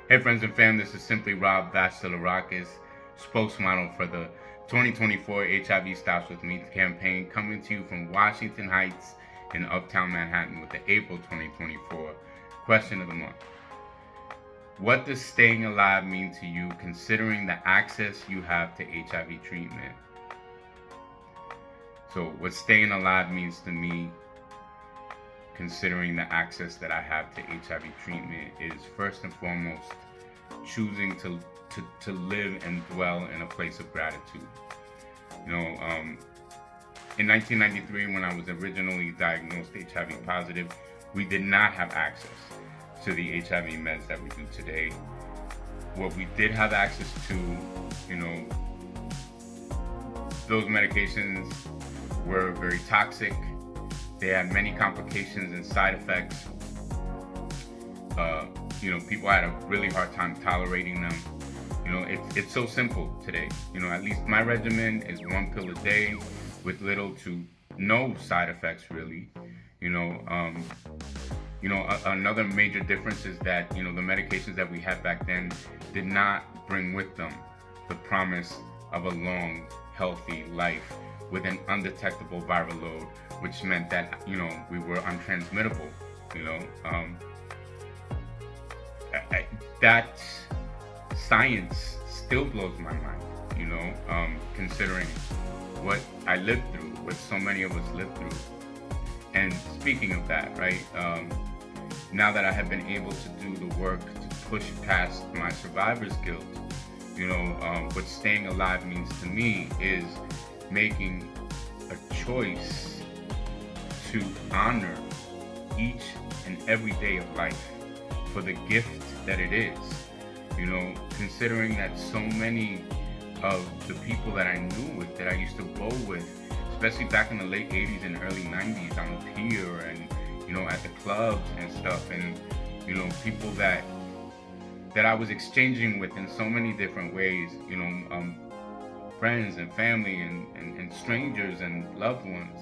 Hey friends and fam, this is simply Rob Vassilarakis, spokesmodel for the 2024 HIV Stops With Me campaign, coming to you from Washington Heights in Uptown Manhattan with the April 2024 question of the month. What does staying alive mean to you considering the access you have to HIV treatment? So what staying alive means to me, considering the access that I have to HIV treatment, is first and foremost choosing to live and dwell in a place of gratitude. In 1993, when I was originally diagnosed HIV positive, we did not have access to the HIV meds that we do today. What we did have access to, those medications were very toxic. They had many complications and side effects. People had a really hard time tolerating them. It's so simple today. At least my regimen is one pill a day with little to no side effects, really. Another major difference is that, the medications that we had back then did not bring with them the promise of a long, healthy life with an undetectable viral load, which meant that, we were untransmittable. That science still blows my mind, considering what I lived through, what so many of us lived through. And speaking of that, right, now that I have been able to do the work to push past my survivor's guilt, what staying alive means to me is making a choice to honor each and every day of life for the gift that it is. Considering that so many of the people that I knew with, that I used to roll with, especially back in the late 80s and early 90s on the pier and, at the clubs and stuff, and, people that I was exchanging with in so many different ways, friends and family and strangers and loved ones,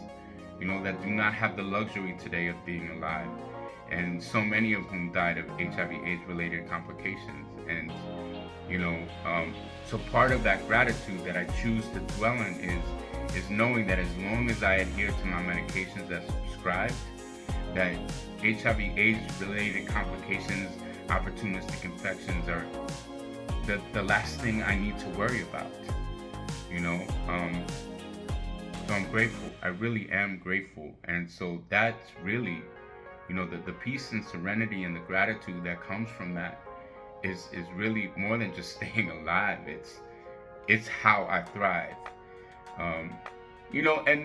that do not have the luxury today of being alive. And so many of whom died of HIV/AIDS related complications. And, so part of that gratitude that I choose to dwell in is knowing that as long as I adhere to my medications as prescribed, that HIV/AIDS related complications, opportunistic infections are the last thing I need to worry about. So I'm grateful. I really am grateful. And so that's really, the peace and serenity and the gratitude that comes from that is really more than just staying alive. It's how I thrive. And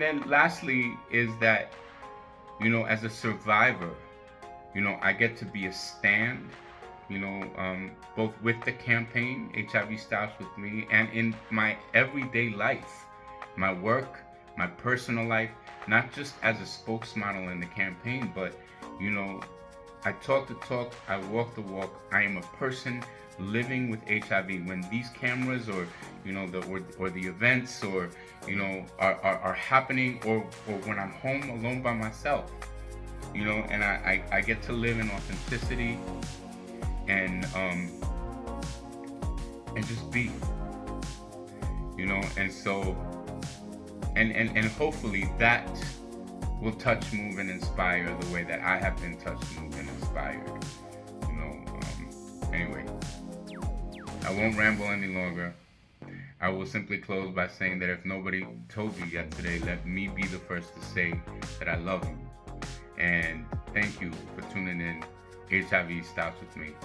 then lastly is that, as a survivor, I get to be a stand, both with the campaign, HIV Stops With Me, and in my everyday life, my work, my personal life, not just as a spokesmodel in the campaign, but, I talk the talk, I walk the walk. I am a person living with HIV. When these cameras or the events or are happening, or when I'm home alone by myself, and I get to live in authenticity and just be, and so and hopefully that will touch, move, and inspire the way that I have been touched, moved, and inspired. Anyway, I won't ramble any longer. I will simply close by saying that if nobody told you yet today, let me be the first to say that I love you. And thank you for tuning in. HIV Stops With Me.